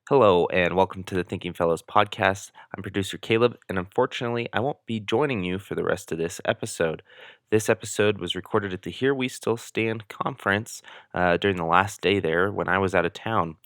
Hello, and welcome to the Thinking Fellows podcast. I'm producer Caleb, and unfortunately, I won't be joining you for the rest of this episode. This episode was recorded at the Here We Still Stand conference during the last day there when I was out of town.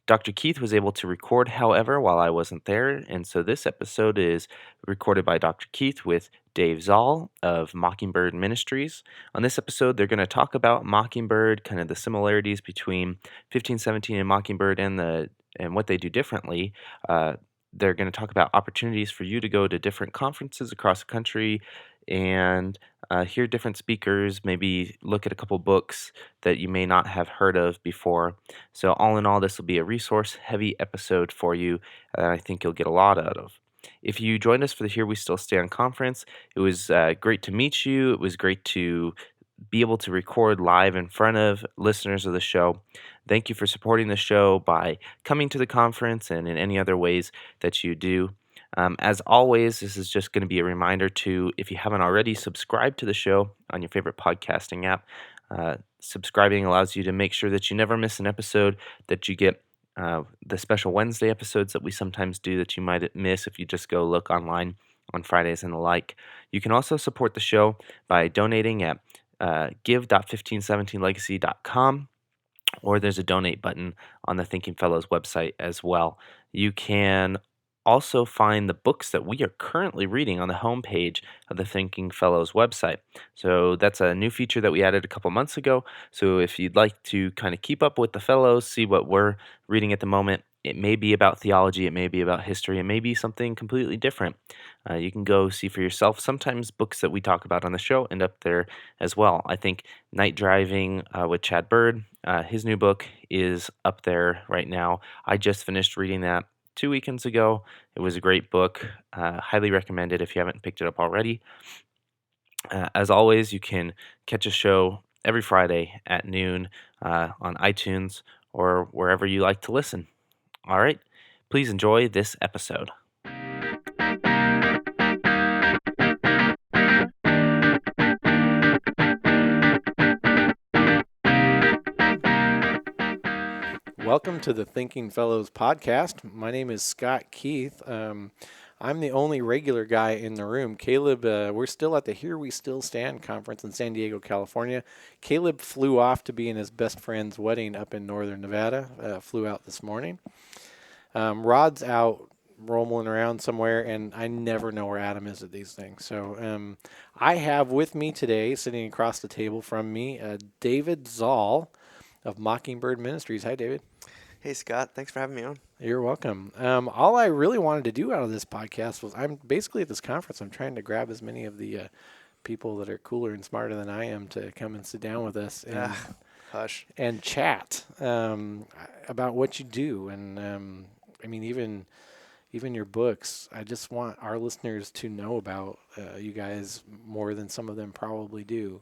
Dr. Keith was able to record, however, while I wasn't there, and so this episode is recorded by Dr. Keith with Dave Zahl of Mockingbird Ministries. On this episode, they're going to talk about Mockingbird, kind of the similarities between 1517 and Mockingbird and what they do differently. Uh, they're going to talk about opportunities for you to go to different conferences across the country and hear different speakers, maybe look at a couple books that you may not have heard of before. So, all in all, this will be a resource heavy episode for you that I think you'll get a lot out of. If you joined us for the Here We Still Stand conference, it was great to meet you. It was great to be able to record live in front of listeners of the show. Thank you for supporting the show by coming to the conference and in any other ways that you do. As always, this is just going to be a reminder to, if you haven't already, subscribe to the show on your favorite podcasting app. Subscribing allows you to make sure that you never miss an episode, that you get the special Wednesday episodes that we sometimes do that you might miss if you just go look online on Fridays and the like. You can also support the show by donating at give.1517legacy.com, or there's a donate button on the Thinking Fellows website as well. You can also find the books that we are currently reading on the homepage of the Thinking Fellows website. So that's a new feature that we added a couple months ago. So if you'd like to kind of keep up with the fellows, see what we're reading at the moment, it may be about theology, it may be about history, it may be something completely different. You can go see for yourself. Sometimes books that we talk about on the show end up there as well. I think Night Driving with Chad Bird, his new book is up there right now. I just finished reading that 2 weekends ago. It was a great book. Highly recommend it if you haven't picked it up already. As always, you can catch a show every Friday at noon on iTunes or wherever you like to listen. All right, please enjoy this episode. Welcome to the Thinking Fellows podcast. My name is Scott Keith. I'm the only regular guy in the room. Caleb, we're still at the Here We Still Stand conference in San Diego, California. Caleb flew off to be in his best friend's wedding up in northern Nevada, flew out this morning. Rod's out roaming around somewhere, and I never know where Adam is at these things. So I have with me today, sitting across the table from me, David Zahl of Mockingbird Ministries. Hi, David. Hey, Scott. Thanks for having me on. You're welcome. All I really wanted to do out of this podcast was I'm basically at this conference. I'm trying to grab as many of the people that are cooler and smarter than I am to come and sit down with us Hush. and chat about what you do. And I mean, even your books. I just want our listeners to know about you guys more than some of them probably do.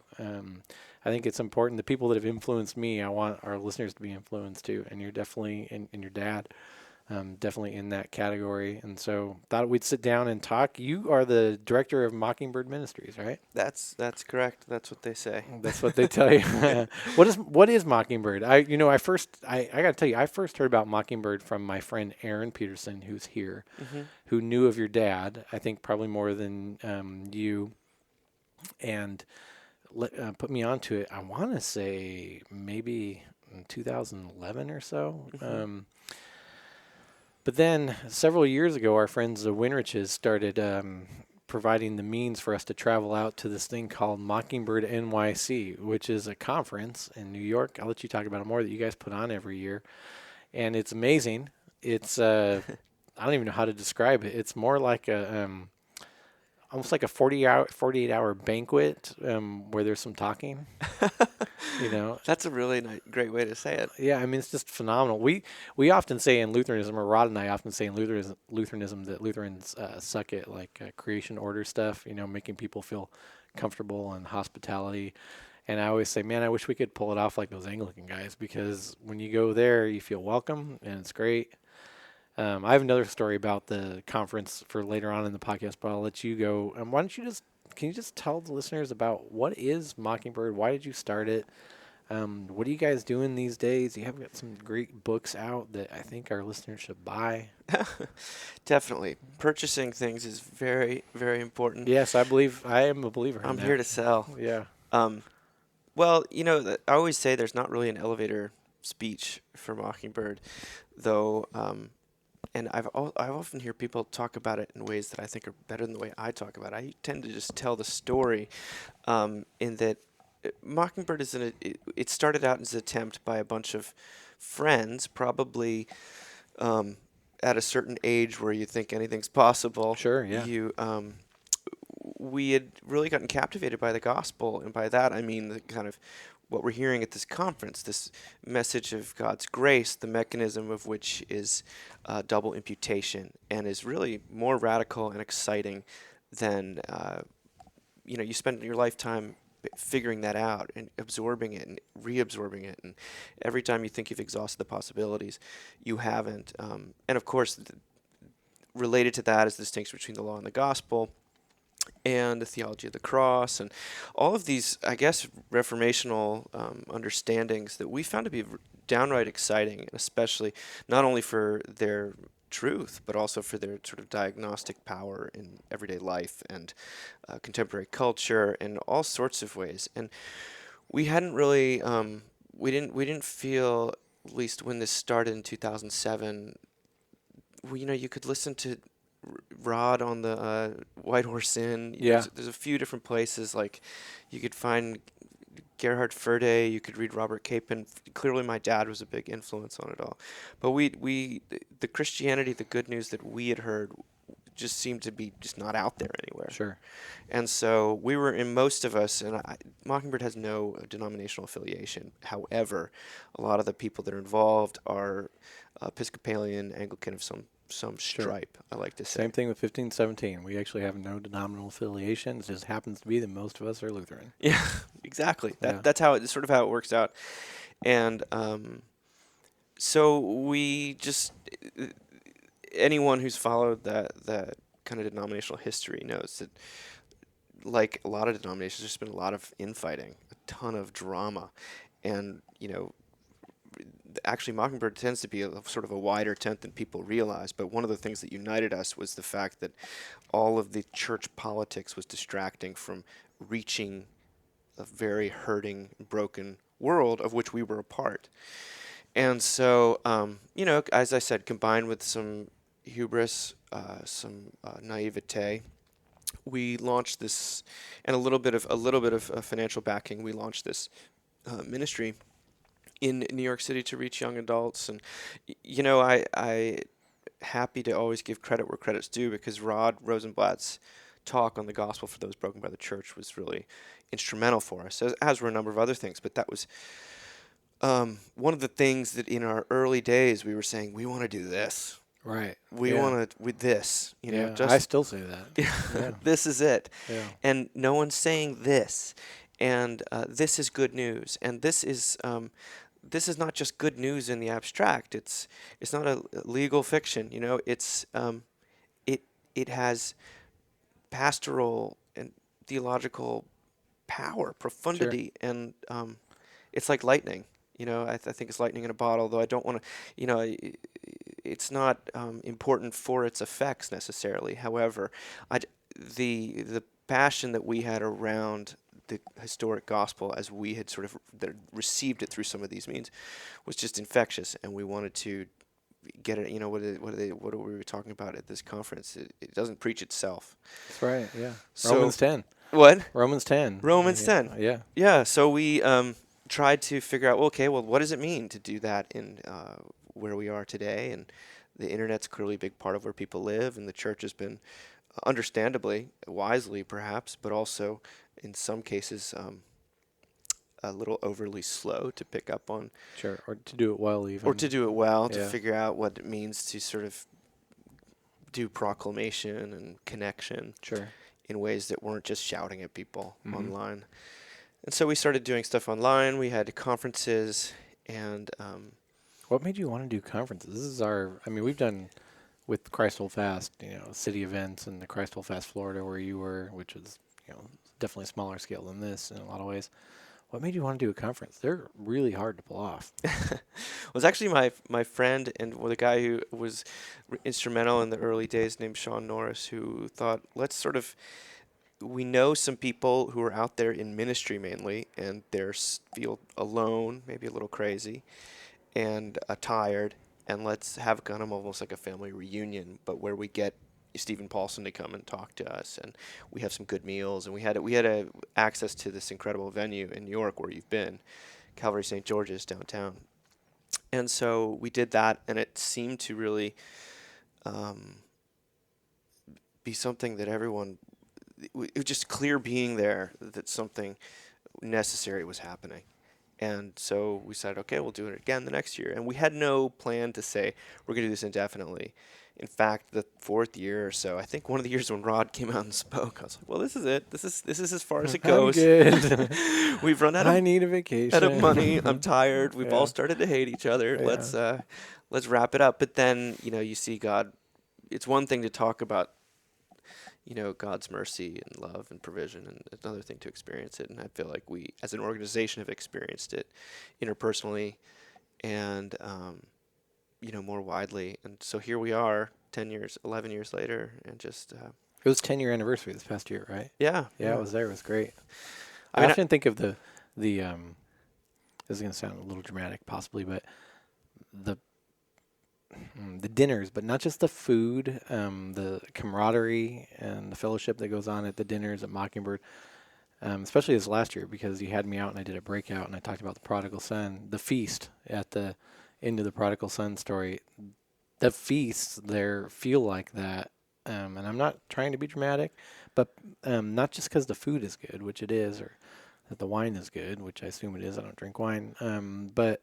I think it's important. The people that have influenced me, I want our listeners to be influenced too. And you're definitely, and your dad, definitely in that category. And so thought we'd sit down and talk. You are the director of Mockingbird Ministries, right? That's correct. That's what they say. That's what they tell you. What is Mockingbird? I gotta tell you, I first heard about Mockingbird from my friend Aaron Peterson, who's here, who knew of your dad. I think probably more than you, and put me onto it. I want to say maybe in 2011 or so. But then several years ago, our friends the Winriches started providing the means for us to travel out to this thing called Mockingbird NYC, which is a conference in New York. I'll let you talk about it more, that you guys put on every year. And it's amazing. It's, I don't even know how to describe it. It's more like almost like a 48-hour banquet where there's some talking. That's a really great way to say it. Yeah, I mean, it's just phenomenal. We often say in Lutheranism, or Rod and I often say in Lutheranism that Lutherans suck at creation order stuff, making people feel comfortable and hospitality. And I always say, man, I wish we could pull it off like those Anglican guys, because when you go there, you feel welcome and it's great. I have another story about the conference for later on in the podcast, but I'll let you go. Can you just tell the listeners about what is Mockingbird? Why did you start it? What are you guys doing these days? You have got some great books out that I think our listeners should buy. Definitely. Purchasing things is very, very important. Yes, I am a believer in I'm that. here to sell. Yeah. Um, well, I always say there's not really an elevator speech for Mockingbird, though. And I've often hear people talk about it in ways that I think are better than the way I talk about it. I tend to just tell the story, in that Mockingbird it started out as an attempt by a bunch of friends, probably um, at a certain age where you think anything's possible. Sure, yeah. We had really gotten captivated by the gospel, and by that I mean the kind of what we're hearing at this conference, this message of God's grace, the mechanism of which is double imputation, and is really more radical and exciting than you spend your lifetime figuring that out and absorbing it and reabsorbing it, and every time you think you've exhausted the possibilities, you haven't. And of course, related to that is the distinction between the law and the gospel, and the theology of the cross, and all of these, I guess, reformational understandings that we found to be downright exciting, and especially not only for their truth, but also for their sort of diagnostic power in everyday life and contemporary culture in all sorts of ways. And we hadn't really, we didn't feel, at least when this started in 2007, you could listen to Rod on the White Horse Inn. Yeah. There's a few different places. Like, you could find Gerhard Ferde. You could read Robert Capon. Clearly, my dad was a big influence on it all. But the Christianity, the good news that we had heard, just seemed to be just not out there anywhere. Sure. And so we were, in most of us, and Mockingbird has no denominational affiliation. However, a lot of the people that are involved are Episcopalian, Anglican of some Sure. stripe, I like to say. Same thing with 1517. We actually have no denominational affiliation. It just happens to be that most of us are Lutheran. Yeah, exactly. Yeah. That's sort of how it works out. And so we just, anyone who's followed that kind of denominational history knows that, like a lot of denominations, there's been a lot of infighting, a ton of drama, and actually Mockingbird tends to be a sort of a wider tent than people realize. But one of the things that united us was the fact that all of the church politics was distracting from reaching a very hurting, broken world of which we were a part. And so, as I said, combined with some hubris, some naivete, we launched this, and a little bit of financial backing. We launched this ministry in New York City to reach young adults. And I happy to always give credit where credit's due, because Rod Rosenblatt's talk on the gospel for those broken by the church was really instrumental for us, as were a number of other things. But that was one of the things that in our early days we were saying, we want to do this. Right. We want to, with this, Yeah. just I still say that. Yeah. this is it. Yeah. And no one's saying this. And this is good news. And this is not just good news in the abstract. It's not a legal fiction. It has pastoral and theological power, profundity, and it's like lightning. I think it's lightning in a bottle. Though I don't want to. It's not important for its effects necessarily. However, the passion that we had around the historic gospel, as we had sort of received it through some of these means, was just infectious, and we wanted to get it. What are we talking about at this conference? It doesn't preach itself. That's right. Yeah. So, Romans 10. What? Romans 10. Romans 10. Yeah. Yeah. So we tried to figure out, what does it mean to do that in where we are today? And the internet's clearly a big part of where people live, and the church has been, understandably, wisely perhaps, but also in some cases a little overly slow to pick up on. Sure. Or to do it well, even. Or to do it well, to Yeah. figure out what it means to sort of do proclamation and connection. Sure. In ways that weren't just shouting at people Mhm. online. And so we started doing stuff online. We had conferences, and What made you want to do conferences? This is we've done with Christ Hold Fast, city events, and the Christ Hold Fast Florida where you were, which was, definitely smaller scale than this in a lot of ways. What made you want to do a conference? They're really hard to pull off. It was actually my friend and the guy who was instrumental in the early days, named Sean Norris, who thought, let's sort of, we know some people who are out there in ministry mainly, and feel alone, maybe a little crazy, and tired, and let's have kind of almost like a family reunion, but where we get Stephen Paulson to come and talk to us, and we have some good meals, and we had access to this incredible venue in New York where you've been, Calvary St. George's downtown, and so we did that, and it seemed to really um, be something that everyone. It was just clear being there that something necessary was happening. And so we said, okay, we'll do it again the next year. And we had no plan to say we're going to do this indefinitely. In fact, the fourth year or so, I think one of the years when Rod came out and spoke, I was like, well, this is it. This is as far as it I'm goes. good. We've run I need a vacation. out of money. I'm tired. We've all Yeah. started to hate each other. Yeah. Let's wrap it up. But then, you see God. It's one thing to talk about God's mercy and love and provision, and it's another thing to experience it. And I feel like we, as an organization, have experienced it interpersonally and, more widely. And so here we are, 10 years, 11 years later, and just, It was 10-year anniversary this past year, right? yeah. Yeah, I was there. It was great. I I mean, often think of the this is going to sound a little dramatic, possibly, but the the dinners, but not just the food, the camaraderie and the fellowship that goes on at the dinners at Mockingbird, especially this last year because you had me out and I did a breakout and I talked about the prodigal son, the feast at the end of the prodigal son story. The feasts there feel like that, and I'm not trying to be dramatic, but not just because the food is good, which it is, or that the wine is good, which I assume it is. I don't drink wine, but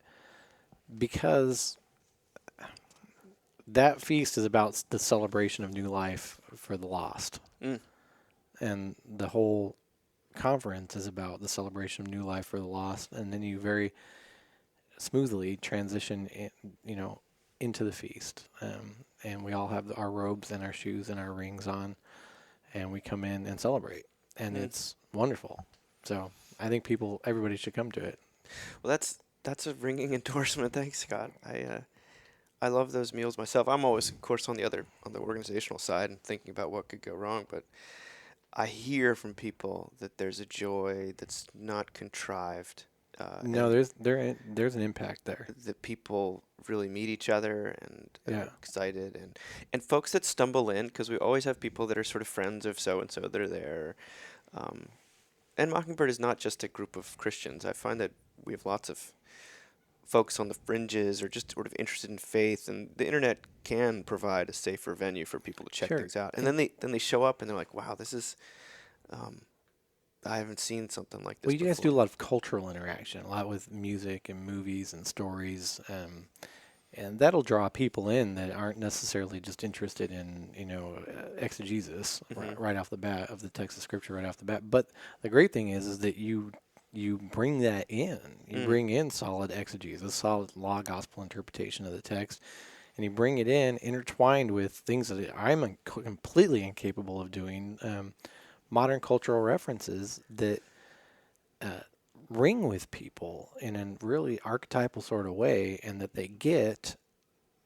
because that feast is about the celebration of new life for the lost, mm, and the whole conference is about the celebration of new life for the lost, and then you very smoothly transition into the feast, and we all have our robes and our shoes and our rings on, and we come in and celebrate, and mm. it's wonderful. So I think everybody should come to it. Well, that's a ringing endorsement. Thanks, Scott. I love those meals myself. I'm always, of course, on the organizational side and thinking about what could go wrong, but I hear from people that there's a joy that's not contrived. No, And there's an impact there. that people really meet each other and Yeah. are excited, and folks that stumble in, because we always have people that are sort of friends of so and so that are there. Um, and Mockingbird is not just a group of Christians. I find that we have lots of folks on the fringes or just sort of interested in faith, and the internet can provide a safer venue for people to check Sure. things out. And then they show up and they're like, wow, this is I haven't seen something like this Well, you guys do before. a lot of cultural interaction, a lot with music and movies and stories, and that'll draw people in that aren't necessarily just interested in exegesis Mhm. right off the bat of the text of scripture right off the bat. But the great thing is that you bring that in. You Mm. bring in solid exegesis, solid law gospel interpretation of the text, and you bring it in intertwined with things that I'm completely incapable of doing. Modern cultural references that uh, ring with people in a really archetypal sort of way, and that they get,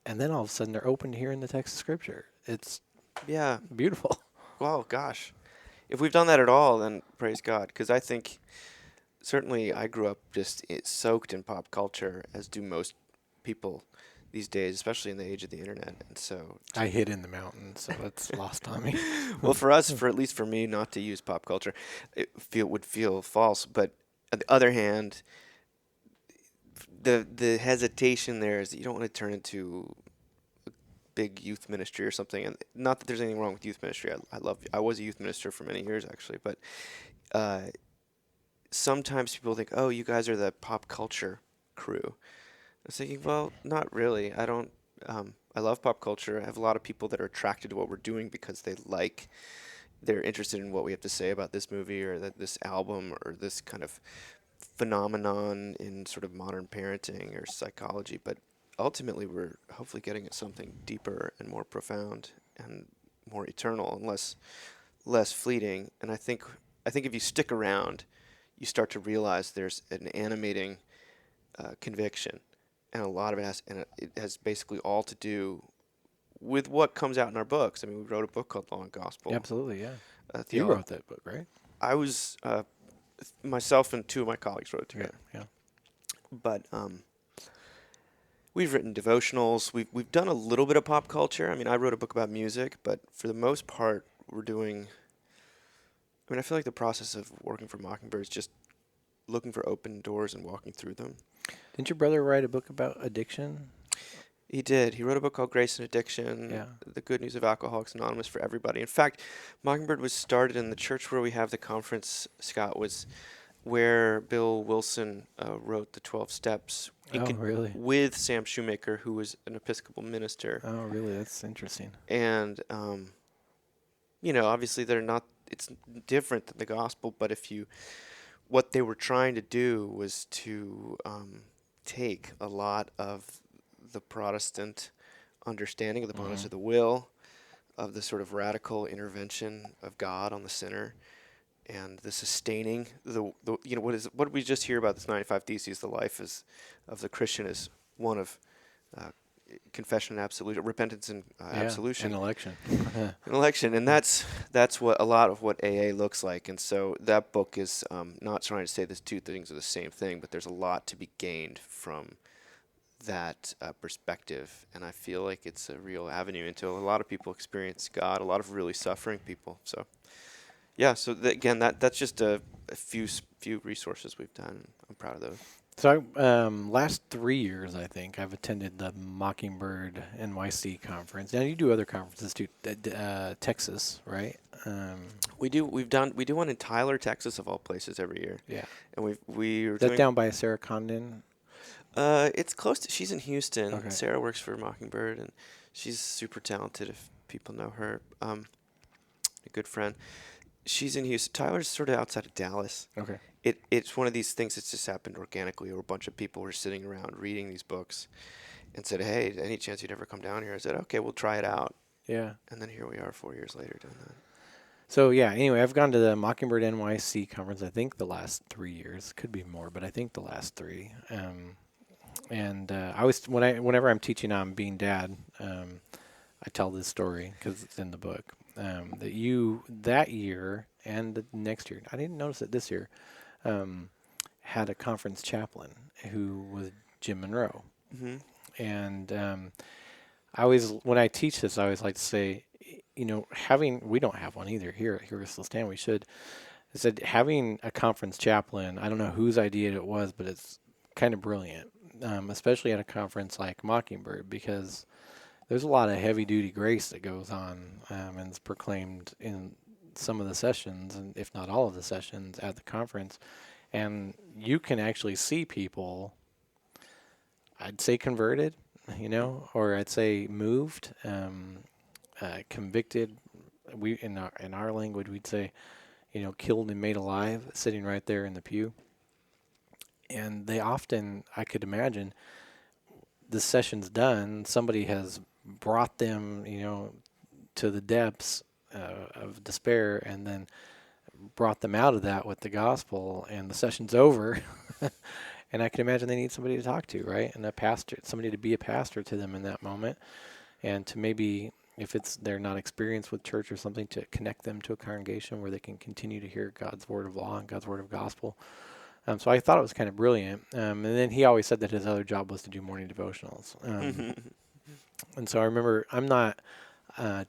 and then all of a sudden they're open to hearing the text of scripture. It's Yeah. beautiful. Well, gosh. If we've done that at all, then praise God. Because I think certainly I grew up just soaked in pop culture, as do most people these days, especially in the age of the internet. And so, I hid in the mountains, so that's lost on me. well, for us, for at least for me, not to use pop culture, would feel false. But on the other hand, the hesitation there is that you don't want to turn into big youth ministry or something. And not that there's anything wrong with youth ministry. I was a youth minister for many years actually, but uh, sometimes people think, oh, you guys are the pop culture crew. I was thinking, well, not really. I don't. I love pop culture. I have a lot of people that are attracted to what we're doing because they're interested in what we have to say about this movie or this album or this kind of phenomenon in sort of modern parenting or psychology. But ultimately, we're hopefully getting at something deeper and more profound and more eternal and less fleeting. And I think if you stick around, you start to realize there's an animating conviction, and a lot of it it has basically all to do with what comes out in our books. I mean, we wrote a book called Law and Gospel Absolutely, yeah. You Theology. wrote that book, right? I was myself and two of my colleagues wrote it Okay, together, yeah. but we've written devotionals. We've done a little bit of pop culture. I mean, I wrote a book about music, but for the most part, we're doing. I mean, I feel like the process of working for Mockingbird is just looking for open doors and walking through them. Didn't your brother write a book about addiction? He did. He wrote a book called Grace and Addiction, Yeah. The Good News of Alcoholics Anonymous for Everybody. In fact, Mockingbird was started in the church where we have the conference, Scott, was where Bill Wilson wrote the 12 Steps Oh, really? with Sam Shoemaker, who was an Episcopal minister. Oh, really? That's interesting. And, obviously it's different than the gospel, but what they were trying to do was to take a lot of the Protestant understanding of the bondage of the will, of the sort of radical intervention of God on the sinner, and the sustaining what did we just hear about this 95 Theses? The life of the Christian is one of confession and absolution, repentance and absolution, and election. an election, and that's what a lot of what AA looks like. And so that book is not trying to say these two things are the same thing, but there's a lot to be gained from that perspective, and I feel like it's a real avenue into a lot of people experience God, a lot of really suffering people. So, yeah. So again, that's just a few resources we've done. I'm proud of those. So, last 3 years, I think I've attended the Mockingbird NYC conference. Now you do other conferences too, Texas, right? We do one in Tyler, Texas, of all places, every year. Yeah. And we're Is that doing down by Sarah Condon? it's close to. She's in Houston. Okay. Sarah works for Mockingbird, and she's super talented. If people know her, a good friend. She's in Houston. Tyler's sort of outside of Dallas. Okay. It's one of these things that's just happened organically, where a bunch of people were sitting around reading these books, and said, "Hey, any chance you'd ever come down here?" I said, "Okay, we'll try it out." Yeah. And then here we are, 4 years later, doing that. So yeah. Anyway, I've gone to the Mockingbird NYC conference. I think the last 3 years, could be more, but I think the last 3. And I always, whenever I'm teaching on being dad, I tell this story because it's in the book. That year and the next year, I didn't notice it this year, had a conference chaplain who was Jim Monroe. Mm-hmm. And when I teach this, I always like to say, we don't have one either here at Here Still Stand. We should. I said having a conference chaplain. I don't know whose idea it was, but it's kind of brilliant, especially at a conference like Mockingbird, because there's a lot of heavy-duty grace that goes on and is proclaimed in some of the sessions, and if not all of the sessions at the conference. And you can actually see people, I'd say converted, or I'd say moved, convicted. We in our language we'd say, killed and made alive, sitting right there in the pew. And they often, I could imagine, the session's done, somebody has brought them, to the depths of despair, and then brought them out of that with the gospel, and the session's over. And I can imagine they need somebody to talk to, right? And a pastor, somebody to be a pastor to them in that moment, and to maybe, if they're not experienced with church or something, to connect them to a congregation where they can continue to hear God's word of law and God's word of gospel. So I thought it was kind of brilliant. And then he always said that his other job was to do morning devotionals. And so I remember, I'm not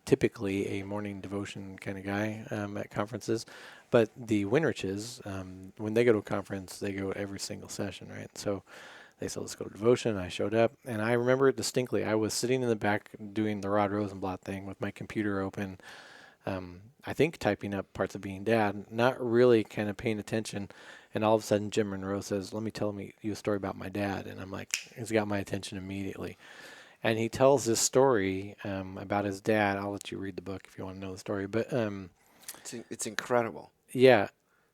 typically a morning devotion kind of guy at conferences, but the Winriches, when they go to a conference, they go every single session, right? So they said, let's go to devotion. I showed up, and I remember it distinctly. I was sitting in the back doing the Rod Rosenblatt thing with my computer open, I think typing up parts of Being Dad, not really kind of paying attention. And all of a sudden, Jim Monroe says, let me tell you a story about my dad. And I'm like, he's got my attention immediately. And he tells this story about his dad. I'll let you read the book if you want to know the story. But it's incredible. Yeah.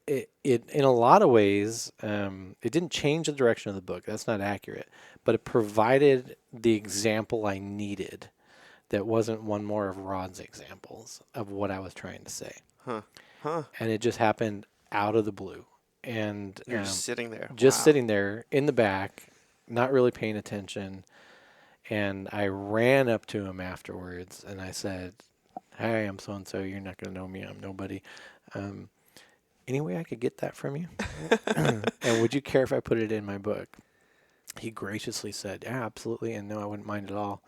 It in a lot of ways, it didn't change the direction of the book. That's not accurate. But it provided the example I needed that wasn't one more of Rod's examples of what I was trying to say. Huh. And it just happened out of the blue. and You're just sitting there. just Wow. sitting there in the back, not really paying attention. And I ran up to him afterwards and I said, "Hi, I'm so and so. You're not going to know me. I'm nobody. Um, any way I could get that from you? And would you care if I put it in my book?" He graciously said, "Yeah, absolutely. And no, I wouldn't mind at all."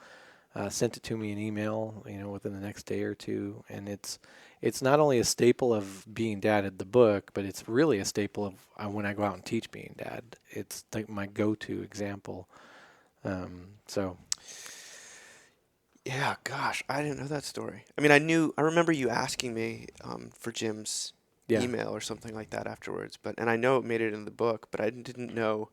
Sent it to me in email, within the next day or two. And it's not only a staple of being dad at the book, but it's really a staple of when I go out and teach being dad. It's like my go-to example. So Yeah, gosh, I didn't know that story. I mean, I remember you asking me for Jim's yeah, email or something like that afterwards, and I know it made it in the book, but I didn't know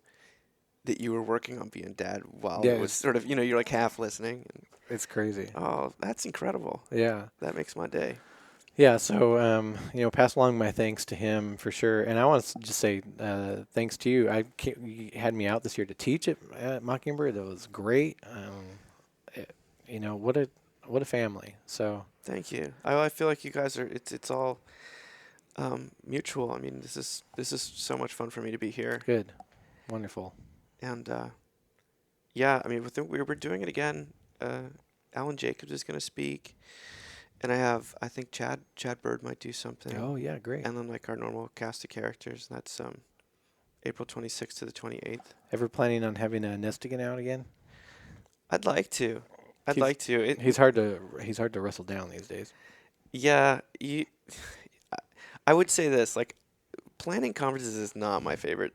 that you were working on being dad while yeah, it was sort of, you're like half listening. And, it's crazy. oh, that's incredible. Yeah. That makes my day. Yeah, so pass along my thanks to him for sure, and I want to just say thanks to you. You had me out this year to teach at Mockingbird. That was great. It, what a family. So Thank you. I feel like you guys are. It's all mutual. I mean, this is so much fun for me to be here, good, wonderful. and yeah, I mean, we're doing it again. Alan Jacobs is going to speak, and I think Chad Bird might do something, Oh yeah, great. and then like our normal cast of characters. And that's April 26th to the 28th. Ever planning on having a Nestigan out again? I'd like to. I'd He's like to. he's hard to wrestle down these days. Yeah, I would say this, like, planning conferences is not my favorite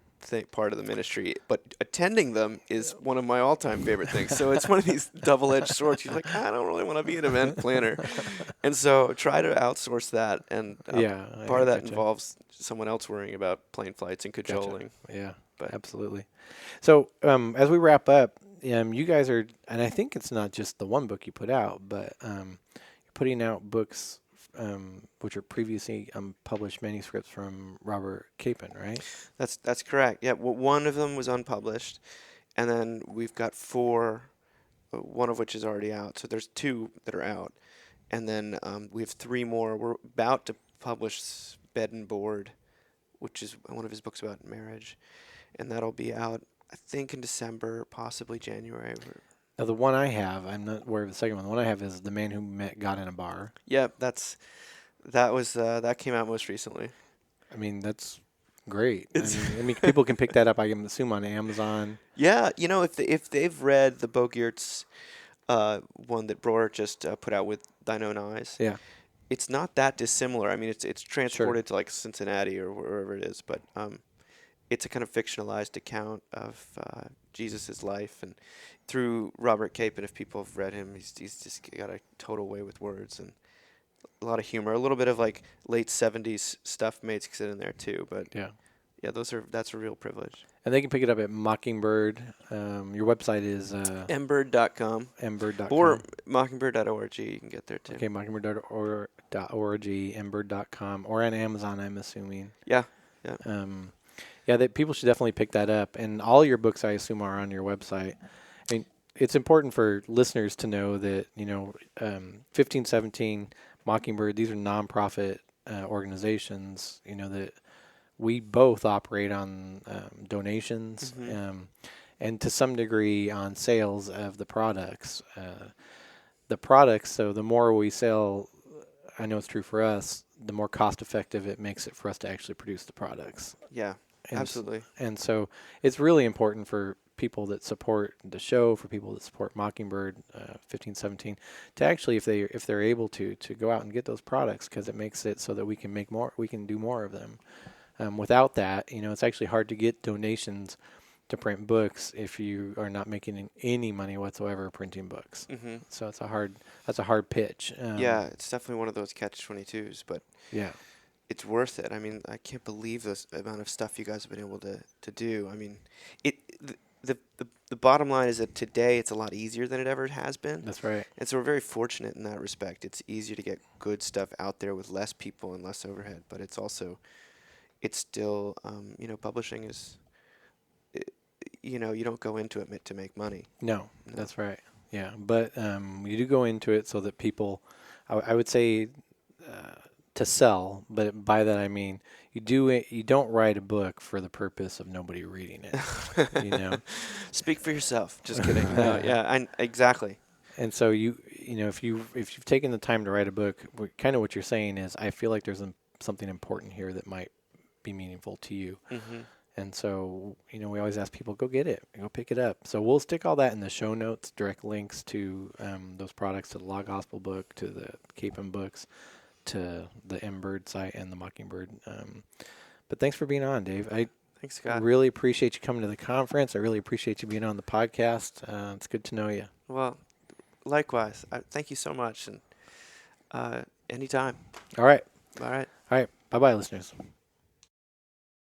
part of the ministry, but attending them is one of my all-time favorite things. So it's one of these double-edged swords. You're like, I don't really want to be an event planner, and so try to outsource that. And Yeah, part I of that gotcha. involves someone else worrying about plane flights and Gotcha. cajoling. Yeah, But absolutely. So as we wrap up, you guys are, and I think it's not just the one book you put out, but you're putting out books which are previously published manuscripts from Robert Capon, right? that's correct. Yeah, well, one of them was unpublished, and then we've got four, one of which is already out. So there's two that are out, and then we have three more. We're about to publish Bed and Board, which is one of his books about marriage, and that'll be out, I think, in December, possibly January. Now the one I have, I'm not aware of the second one. The one I have is The Man Who Met God in a Bar. Yeah, that came out most recently. I mean, that's great. It's I mean, people can pick that up. I can assume on Amazon. Yeah, if they've read the Bogert's one that Breuer just put out with Thine Own Eyes, Yeah, it's not that dissimilar. I mean, it's sure. transported to like Cincinnati or wherever it is, but it's a kind of fictionalized account of Jesus' life, and through Robert Capon. If people have read him, he's just got a total way with words and a lot of humor, a little bit of like late '70s stuff mixed in there too. But Yeah. yeah, that's a real privilege. And they can pick it up at Mockingbird. Your website is mbird.com mbird.com. or mockingbird.org. You can get there too. Okay, mockingbird.org, mbird.com, or on Amazon, I'm assuming. Yeah. Yeah, that people should definitely pick that up. And all your books, I assume, are on your website. I mean, it's important for listeners to know that 1517, Mockingbird, these are nonprofit organizations. That we both operate on donations. And to some degree on sales of the products. So the more we sell, I know it's true for us, the more cost effective it makes it for us to actually produce the products. Yeah. Absolutely. And so it's really important for people that support the show, for people that support Mockingbird 1517, to actually, if they're able to go out and get those products, because it makes it so that we can do more of them. Without that, it's actually hard to get donations to print books if you are not making any money whatsoever printing books. Mm-hmm. So that's a hard pitch. Yeah, it's definitely one of those catch-22s, but Yeah. it's worth it. I mean, I can't believe this amount of stuff you guys have been able to do. I mean, the bottom line is that today it's a lot easier than it ever has been. That's right. And so we're very fortunate in that respect. It's easier to get good stuff out there with less people and less overhead, but it's still, publishing is, you don't go into it to make money. No, that's right. Yeah, but you do go into it so that people, I would say, to sell, but by that I mean you don't write a book for the purpose of nobody reading it, you know. Speak for yourself. Just kidding. No, yeah, exactly. And so if you've taken the time to write a book, kind of what you're saying is, I feel like there's something important here that might be meaningful to you. Mm-hmm. And so, we always ask people, go get it, go pick it up. So we'll stick all that in the show notes, direct links to those products, to the Law Gospel book, to the Capon books, to the MBird site and the Mockingbird. But thanks for being on, Dave. I Thanks, Scott. really appreciate you coming to the conference. I really appreciate you being on the podcast. It's good to know you. Well, likewise. Thank you so much, and anytime. All right. All right. All right. Bye-bye, listeners.